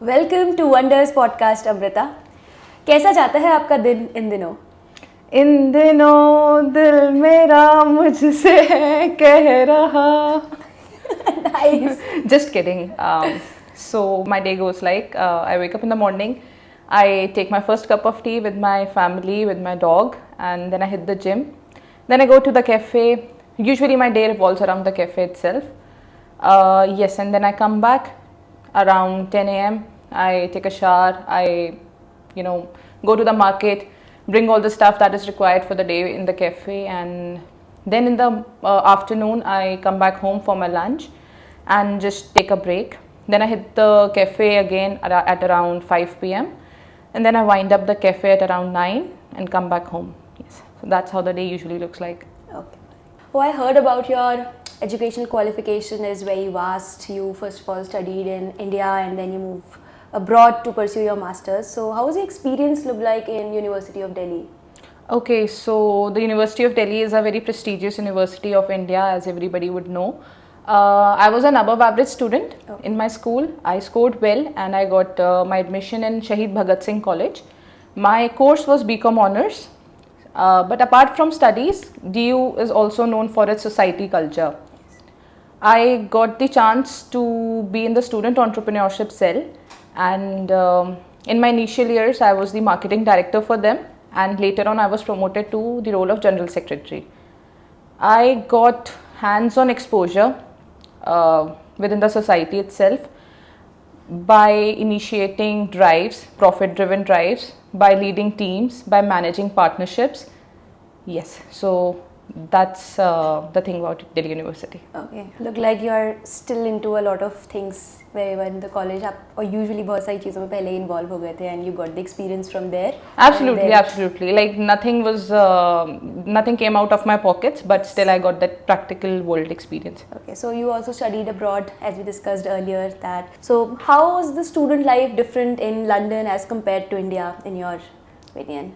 Welcome to wonders podcast Amrita. कैसा जाता है आपका दिन इन दिनों? इन दिनों दिल मेरा मुझसे कह रहा Nice. Just kidding. So my day goes like I wake up in the morning, I take my first cup of tea with my family, with my dog, and then I hit the gym. Then I go to the cafe. Usually my day revolves around the cafe itself. Yes, and then I come back around 10 a.m. I take a shower. I go to the market, bring all the stuff that is required for the day in the cafe, and then in the afternoon I come back home for my lunch and just take a break. Then I hit the cafe again at around 5 p.m. and then I wind up the cafe at around 9 and come back home. Yes, so that's how the day usually looks like. Okay. Oh, I heard about your educational qualification is very vast. You first of all studied in India and then you move abroad to pursue your masters. So how was the experience look like in University of Delhi? Okay, so the University of Delhi is a very prestigious university of India, as everybody would know. I was an above average student in my school. I scored well and I got my admission in Shahid Bhagat Singh College. My course was BCom Honours. But apart from studies, DU is also known for its society culture. I got the chance to be in the student entrepreneurship cell, and in my initial years, I was the marketing director for them, and later on, I was promoted to the role of general secretary. I got hands-on exposure within the society itself by initiating drives, profit-driven drives, by leading teams, by managing partnerships. Yes, so that's the thing about Delhi University. Okay. Look like you are still into a lot of things where you were in the college. और usually बहुत सारी चीज़ों में पहले involve हो गए थे and you got the experience from there. Absolutely. Like nothing came out of my pockets, but still I got that practical world experience. Okay, so you also studied abroad, as we discussed earlier. So how was the student life different in London as compared to India, in your opinion?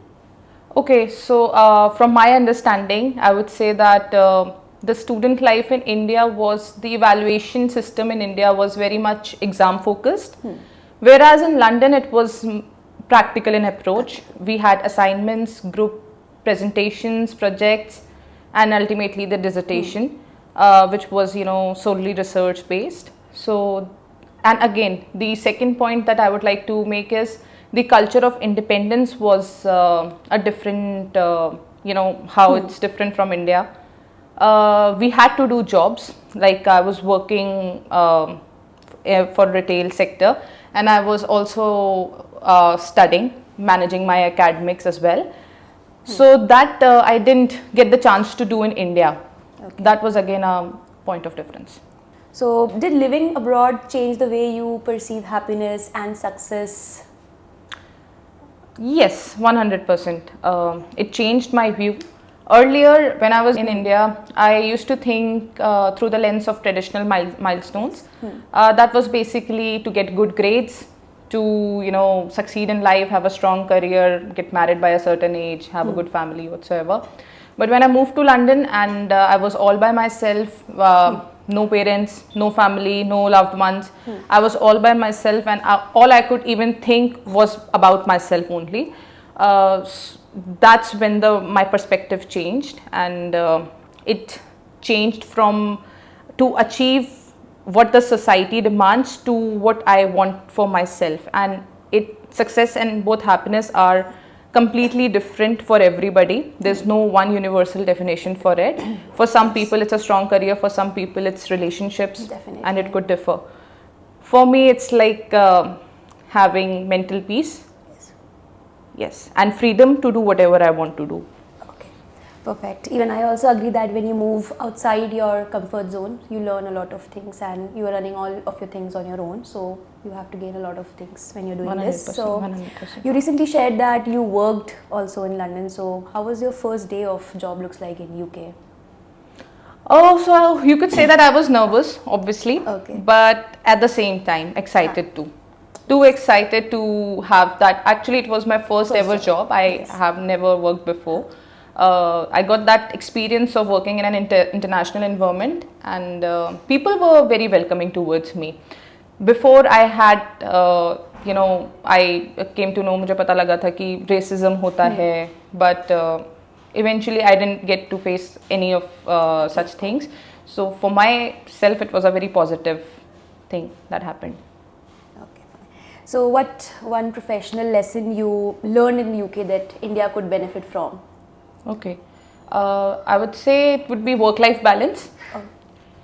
Okay, so from my understanding, I would say that the student life in India was, the evaluation system in India was very much exam focused, whereas in London it was practical in approach. We had assignments, group presentations, projects, and ultimately the dissertation, which was solely research based. So, and again, the second point that I would like to make is the culture of independence was a different, how it's different from India. We had to do jobs, like I was working for retail sector, and I was also studying, managing my academics as well. So that I didn't get the chance to do in India. Okay. That was again a point of difference. So did living abroad change the way you perceive happiness and success? Yes, 100%. It changed my view. Earlier, when I was in India, I used to think through the lens of traditional milestones. That was basically to get good grades, to succeed in life, have a strong career, get married by a certain age, have a good family, whatsoever. But when I moved to London and I was all by myself, no parents, no family, no loved ones. I was all by myself, and all I could even think was about myself only. That's when my perspective changed, and it changed from to achieve what the society demands to what I want for myself. And success and both happiness are completely different for everybody. There's no one universal definition for it. For some people it's a strong career, for some people it's relationships. Definitely. And it could differ. For me it's like having mental peace. Yes, and freedom to do whatever I want to do. Okay, perfect. Even I also agree that when you move outside your comfort zone, you learn a lot of things, and you are running all of your things on your own. So you have to gain a lot of things when you're doing 100%, this. So 100%. you recently shared that you worked also in London. So how was your first day of job looks like in UK? Oh, so you could say that I was nervous, obviously, Okay. but at the same time excited too. Too excited to have that. Actually, it was my first ever job. I have never worked before. I got that experience of working in an international environment, and people were very welcoming towards me. Before I had you know, I came to know, मुझे पता लगा था कि racism होता है, but eventually I didn't get to face any of such things. So for myself, it was a very positive thing that happened. Okay. So what one professional lesson you learned in UK that India could benefit from? Okay. I would say it would be work-life balance. Oh,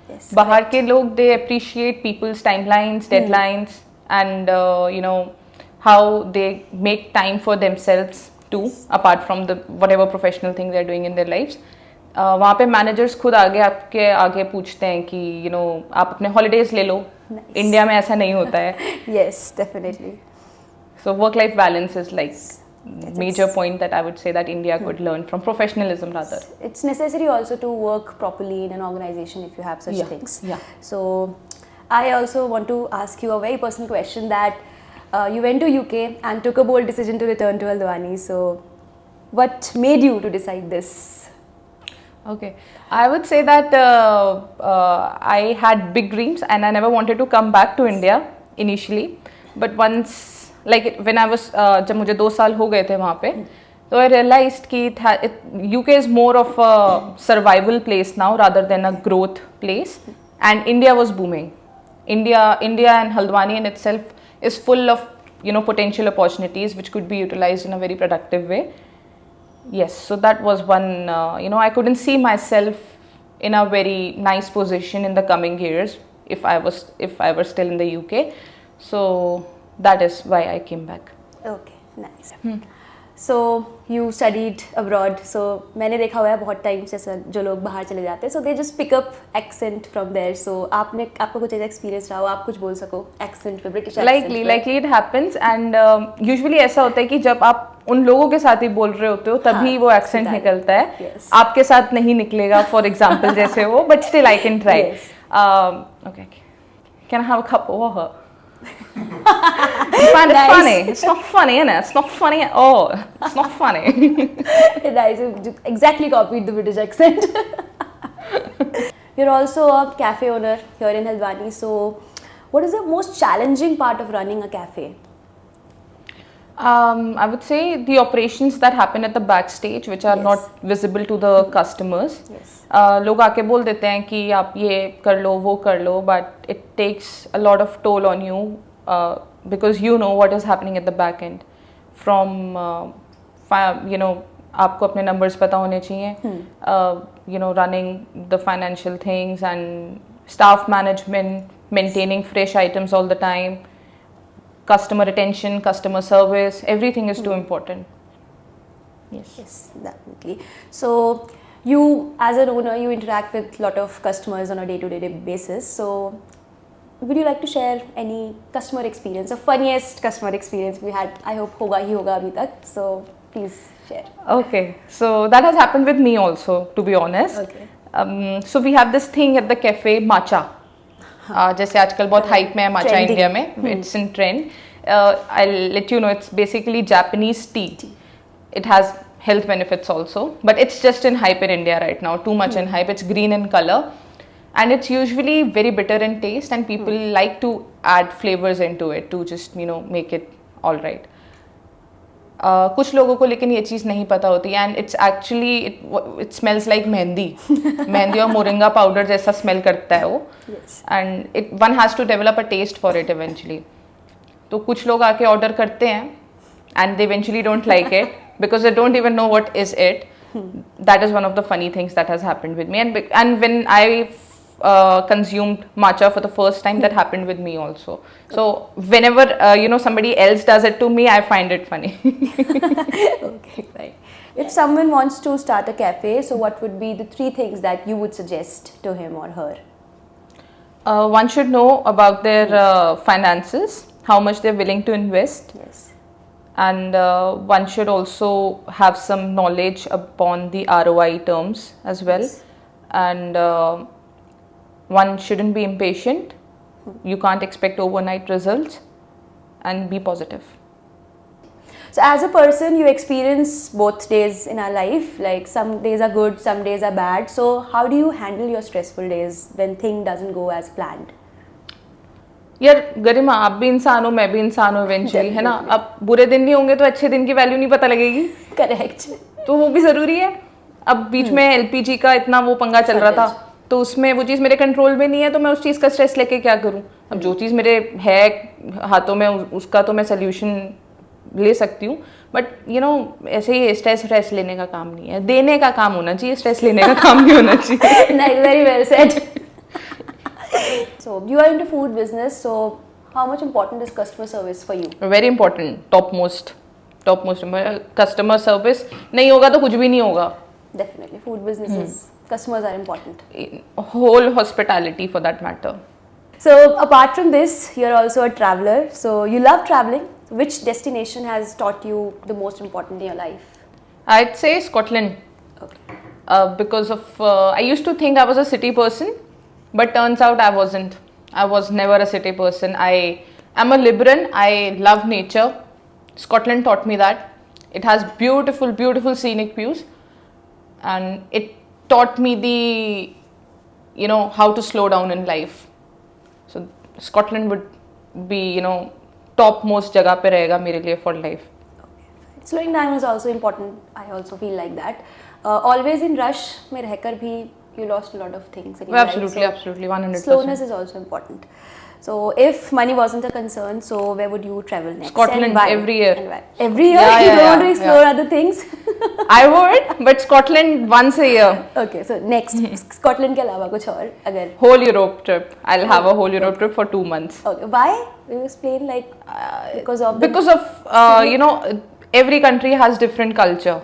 yes. बाहर के लोग they appreciate people's timelines, deadlines, and you know how they make time for themselves too, apart from the whatever professional thing they're doing in their lives. वहाँ पे managers खुद आपके आगे पूछते हैं कि you know आप अपने हॉलीडेज ले लो. इंडिया में ऐसा नहीं होता है. Yes, definitely. So work-life balance is like major point that I would say that India could learn from professionalism rather. It's necessary also to work properly in an organization if you have such things. Yeah. So I also want to ask you a very personal question that you went to UK and took a bold decision to return to Haldwani. So what made you to decide this? Okay, I would say that I had big dreams and I never wanted to come back to India initially. But once, like when I was, जब मुझे 2 साल हो गए थे वहाँ पे, so I realized कि UK is more of a survival place now rather than a growth place, and India was booming. India and Haldwani in itself is full of potential opportunities which could be utilized in a very productive way. Yes, so that was one, I couldn't see myself in a very nice position in the coming years if I were still in the UK. So that is why I came back. Okay, nice. So you studied abroad. So मैंने देखा हुआ है बहुत time से जो लोग बाहर चले जाते हैं, so they just pick up accent from there. So आपको कुछ ऐसा experience रहा हो, आप कुछ बोल सको accent पे, British accent पे. Likely it happens, and usually ऐसा होता है कि जब आप उन लोगों के साथ ही बोल रहे होते हो तभी वो accent निकलता है. Yes. आपके साथ नहीं निकलेगा, for example जैसे वो, but still I can try. Yes. Okay. Can I have a cup of water? You find it funny? It's not funny, innit? It's not funny at all. It's not funny. Nice, you exactly copied the British accent. You're also a cafe owner here in Haldwani. So, what is the most challenging part of running a cafe? I would say the operations that happen at the backstage, which are not visible to the customers. Yes. लोग आके बोल देते हैं कि आप ये कर लो, वो कर लो, but it takes a lot of toll on you because you know what is happening at the back end. From आपको अपने numbers पता होने चाहिए. Running the financial things and staff management, maintaining fresh items all the time. Customer retention, customer service, everything is too important. Yes, definitely. So, you as an owner, you interact with a lot of customers on a day-to-day basis. So, would you like to share any customer experience, the funniest customer experience we had? I hope होगा ही होगा अभी तक. So, please share. Okay, so that has happened with me also, to be honest. Okay. So we have this thing at the cafe, matcha. जैसे आजकल बहुत hype में है matcha India में. It's in trend. I'll let you know, it's basically Japanese tea. It has health benefits also, but it's just in hype in India right now. Too much in hype. It's green in color, and it's usually very bitter in taste, and people like to add flavors into it to just make it all right. कुछ लोगों को लेकिन ये चीज़ नहीं पता होती, and it's actually it smells like mehndi और moringa powder जैसा स्मेल करता है वो. And one has to develop a taste for it eventually. तो कुछ लोग आके ऑर्डर करते हैं and they eventually don't like it because they don't even know what is it. That is one of the funny things that has happened with me, and when I consumed matcha for the first time, that happened with me also. So whenever somebody else does it to me, I find it funny. Okay, right. If someone wants to start a cafe, so what would be the 3 things that you would suggest to him or her? One should know about their finances, how much they're willing to invest. Yes. And one should also have some knowledge upon the ROI terms as well. Yes. And one shouldn't be impatient. You can't expect overnight results, and be positive. So as a person, you experience both days in our life, like some days are good, some days are bad. So how do you handle your stressful days when thing doesn't go as planned? यार गरिमा, आप भी इंसान हो, मैं भी इंसान हूँ eventually, है ना. अब बुरे दिन नहीं होंगे तो अच्छे दिन की वैल्यू नहीं पता लगेगी. करेक्ट. तो वो भी जरूरी है. अब बीच में एलपीजी का इतना वो पंगा चल रहा था, तो उसमें वो चीज़ मेरे कंट्रोल में नहीं है, तो मैं उस चीज़ का स्ट्रेस लेके क्या करूँ. अब जो चीज़ मेरे है हाथों में, उसका तो मैं सोल्यूशन ले सकती हूँ. बट यू नो, ऐसे ही स्ट्रेस लेने का काम नहीं है, देने का काम होना चाहिए, स्ट्रेस लेने का काम नहीं होना चाहिए. Very well said. So you are into food business, so how much important is customer service for you? Very important, top most. Customer service नहीं होगा तो कुछ भी नहीं होगा. Definitely, food businesses, customers are important. Whole hospitality for that matter. So apart from this, you're also a traveler. So you love traveling. Which destination has taught you the most important in your life? I'd say Scotland. Okay. Because of I used to think I was a city person, but turns out I wasn't. I was never a city person. I am a Libran. I love nature. Scotland taught me that. It has beautiful, beautiful scenic views, and it taught me how to slow down in life. So Scotland would be top most जगह पे रहेगा मेरे लिए for life. Slowing down is also important. I also feel like that. Always in rush में रहकर भी you lost a lot of things. In your Absolutely, life. So absolutely, 100%. slowness is also important. So if money wasn't a concern, so where would you travel next? Scotland, and why? every year. And why? Every year Yeah, you yeah, don't want to yeah, explore yeah. other things. I would, but Scotland once a year. Okay, so next Scotland के अलावा कुछ और अगर Whole Europe trip. I'll have a whole Europe trip for 2 months. okay, why? Will you explain like because of Because of every country has different culture.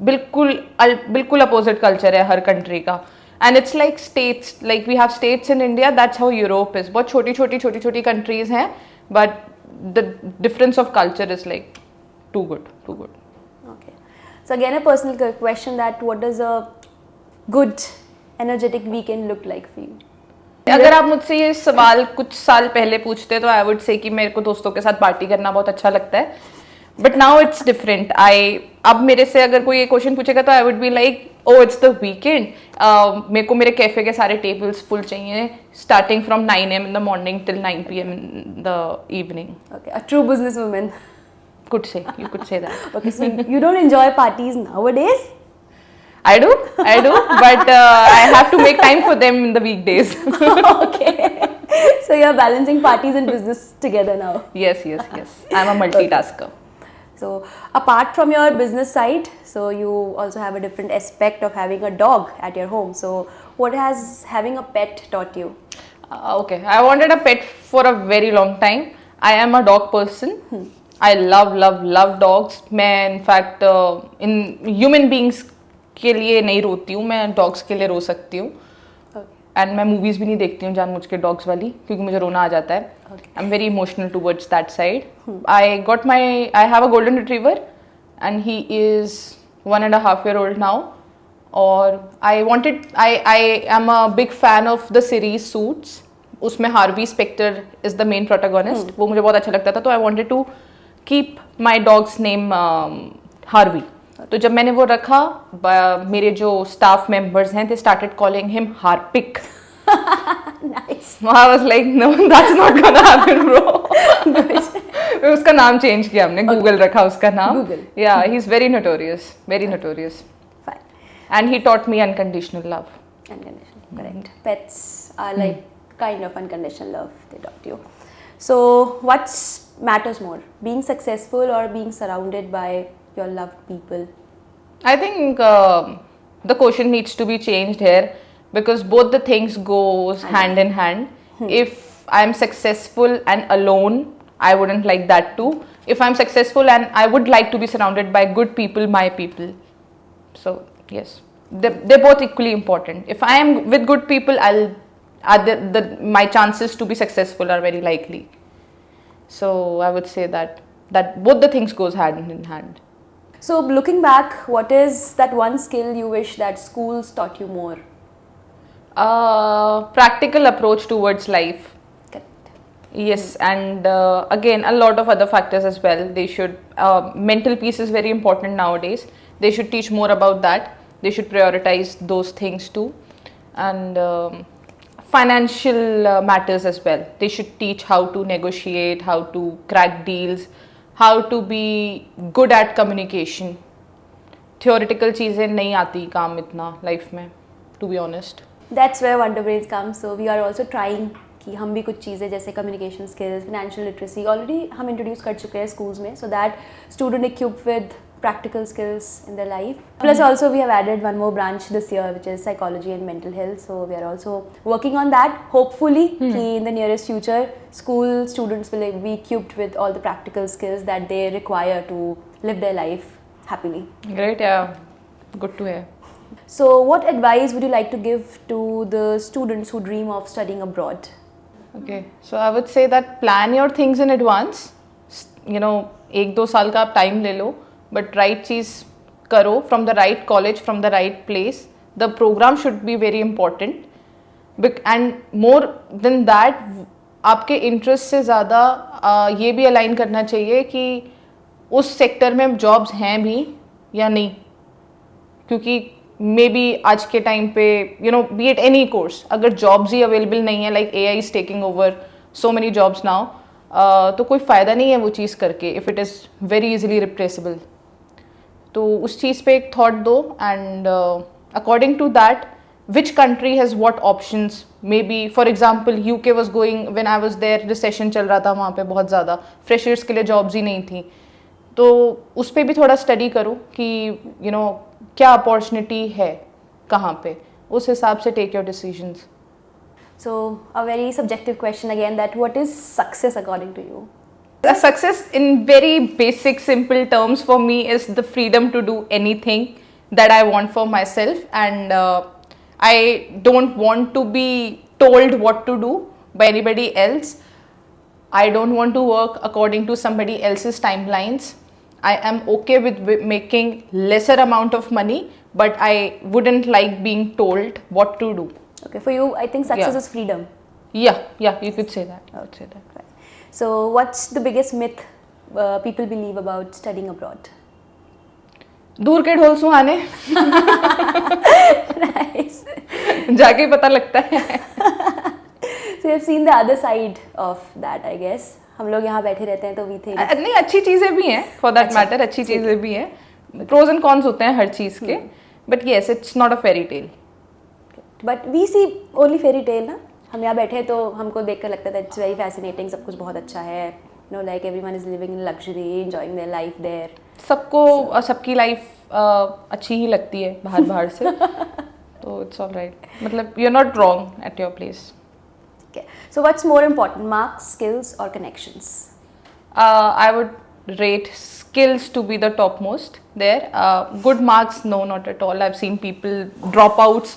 बिल्कुल opposite culture है हर country का. And it's like states, like we have states in India, that's how Europe is. बहुत छोटी countries हैं, but the difference of culture is like too good. Okay. So again a personal question that what does a good energetic weekend look like for you? अगर आप मुझसे ये सवाल कुछ साल पहले पूछते तो आई वुड से कि मेरे को दोस्तों के साथ पार्टी करना बहुत अच्छा लगता है, बट नाउ इट्स डिफरेंट. अब मेरे से अगर कोई ये क्वेश्चन पूछेगा तो I would be like, oh it's the weekend, मेरे को मेरे कैफे के सारे टेबल्स फुल चाहिए, starting from 9 AM in the morning till 9 PM in the evening. Okay, a true businesswoman. You could say that. Okay, so you don't enjoy parties nowadays? I do, but I have to make time for them in the weekdays. Okay. So you're balancing parties and business together now. Yes. I'm a multitasker. So apart from your business side, so you also have a different aspect of having a dog at your home. So what has having a pet taught you? Okay, I wanted a pet for a very long time. I am a dog person. I love dogs. मैं in fact in human beings के लिए नहीं रोती हूँ, मैं dogs के लिए रो सकती हूँ. एंड मैं मूवीज भी नहीं देखती हूँ जानबूझ के डॉग्स वाली, क्योंकि मुझे रोना आ जाता है. I am very emotional towards that side. I have a golden retriever and he is 1.5 year old now. और I am a big fan of the series Suits. उसमें Harvey Specter is the main protagonist. वो मुझे बहुत अच्छा लगता था, तो I wanted to keep my dog's name Harvey. तो जब मैंने वो रखा, मेरे जो स्टाफ मेंबर्स हैं, they started calling him Harpic. Nice. I was like, no, that's not gonna happen, bro. उसका नाम चेंज किया हमने, गूगल रखा उसका नाम. Google. Yeah, he's very notorious. Fine. And he taught me unconditional love. Unconditional, correct. Pets are like kind of unconditional love they taught you. So what matters more, being successful or being surrounded by your loved people? I think the question needs to be changed here, because both the things goes hand in hand. If I'm successful and alone, I wouldn't like that too. If I'm successful and I would like to be surrounded by good people, my people. So yes, they're both equally important. If I am with good people, my chances to be successful are very likely. So I would say that both the things goes hand in hand. So looking back, what is that one skill you wish that schools taught you more? Practical approach towards life. Correct. Yes, and again a lot of other factors as well. They should mental peace is very important nowadays. They should teach more about that. They should prioritize those things too. And financial matters as well. They should teach how to negotiate, how to crack deals, how to be good at communication. Theoretical चीज़ें नहीं आती काम इतना life में, to be honest. That's where Wonder Brains comes. So we are also trying कि हम भी कुछ चीज़ें जैसे communication skills, financial literacy already हम introduce कर चुके हैं schools में, so that student equipped with practical skills in their life. Plus also we have added one more branch this year, which is psychology and mental health. So we are also working on that. Hopefully कि in the nearest future school students will be equipped with all the practical skills that they require to live their life happily. Great, yeah, good to hear. So what advice would you like to give to the students who dream of studying abroad? Okay, so I would say that plan your things in advance. You know, 1-2 साल का आप time ले लो, but right चीज़ करो from the right college, from the right place. The program should be very important. And more than that, आपके interest से ज़्यादा ये भी align करना चाहिए कि उस sector में jobs हैं भी या नहीं, क्योंकि मे बी आज के टाइम पे you know be it any course अगर जॉब्स ही अवेलेबल नहीं है, like AI is taking over so many jobs now, तो कोई फ़ायदा नहीं है वो चीज़ करके if it is very easily replaceable. तो उस चीज़ पे एक थॉट दो and according to that which country has what options. Maybe for example UK was going, when I was there recession चल रहा था वहाँ पे बहुत ज़्यादा फ्रेशर्स के लिए जॉब्स ही नहीं थी. तो उस पर भी थोड़ा स्टडी करो कि यू नो क्या अपॉर्चुनिटी है कहाँ पे, उस हिसाब से take your decisions. So a very subjective question again, that what is success according to you? A success in very basic simple terms for me is the freedom to do anything that I want for myself, and I don't want to be told what to do by anybody else. I don't want to work according to somebody else's timelines. I am okay with making lesser amount of money, but I wouldn't like being told what to do. Okay, for you, I think success Yeah. is freedom. Yeah, you could say that. I would say that. Right. So, what's the biggest myth people believe about studying abroad? दूर के ढोल सुहाने. Nice. जाके ही पता लगता है. So, you've seen the other side of that, I guess. हम लोग यहाँ बैठे रहते हैं तो we think. नहीं, अच्छी चीज़ें भी हैं for that matter. अच्छी चीज़ें भी हैं. Pros and cons होते हैं हर चीज़ के. But yes, it's not a fairy tale. But we see only fairy tale ना. हम यहाँ बैठे तो हमको देखकर लगता था it's very fascinating, सब कुछ बहुत अच्छा है. You know, like everyone is living in luxury, enjoying their life there. सबको सबकी लाइफ अच्छी ही लगती है बाहर से. तो it's all right. मतलब you're not wrong at your place. Okay. So what's more important, marks, skills, or connections? I would rate skills to be the topmost there. Good marks, no, not at all. I've seen people dropouts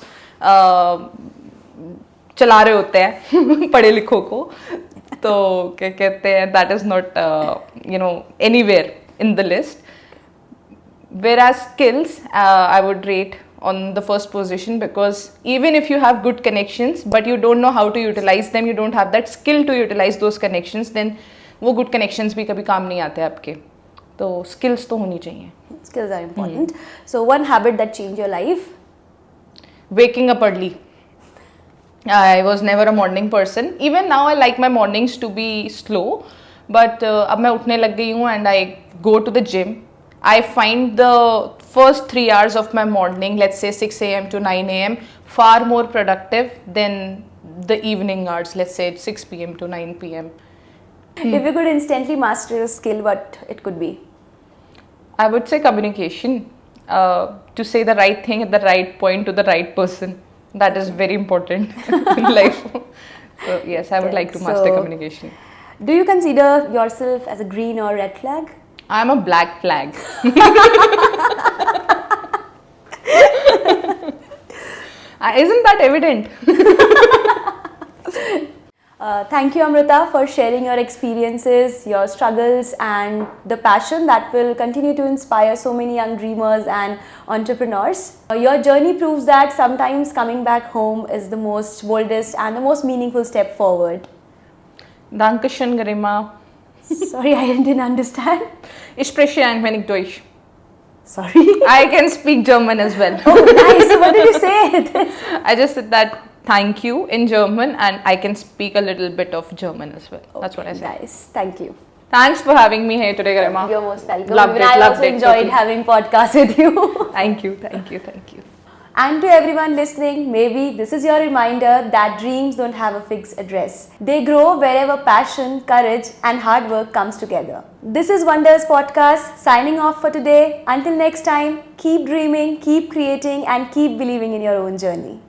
चला रहे होते हैं पढ़े लिखों को, तो क्या कहते हैं that is not you know anywhere in the list. Whereas skills, I would rate on the first position, because even if you have good connections but you don't know how to utilize them, you don't have that skill to utilize those connections, then वो good connections भी कभी काम नहीं आते आपके. तो skills तो होनी चाहिए. Skills are important. So one habit that changed your life? Waking up early. I was never a morning person. Even now I like my mornings to be slow, but अब मैं उठने लग गई हूँ and I go to the gym. I find the first 3 hours of my morning, let's say 6 a.m. to 9 a.m. far more productive than the evening hours, let's say 6 p.m. to 9 p.m. If you could instantly master a skill, what it could be? I would say communication. To say the right thing at the right point to the right person. That is very important in life. So yes, I would like to master communication. Do you consider yourself as a green or red flag? I am a black flag. Isn't that evident? Thank you, Amrita, for sharing your experiences, your struggles, and the passion that will continue to inspire so many young dreamers and entrepreneurs. Your journey proves that sometimes coming back home is the most boldest and the most meaningful step forward. Dankeschön, Garima. Sorry, I didn't understand. Ich spreche ein wenig Deutsch. Sorry. I can speak German as well. Oh, nice. What did you say? I just said that thank you in German, and I can speak a little bit of German as well. That's what I say. Nice. Thank you. Thanks for having me here today, Garima. You're most welcome. Loved Even it, I loved also it, enjoyed totally. having podcasts with you. Thank you, thank you, thank you. And to everyone listening, maybe this is your reminder that dreams don't have a fixed address. They grow wherever passion, courage, and hard work comes together. This is Wonders Podcast, signing off for today. Until next time, keep dreaming, keep creating, and keep believing in your own journey.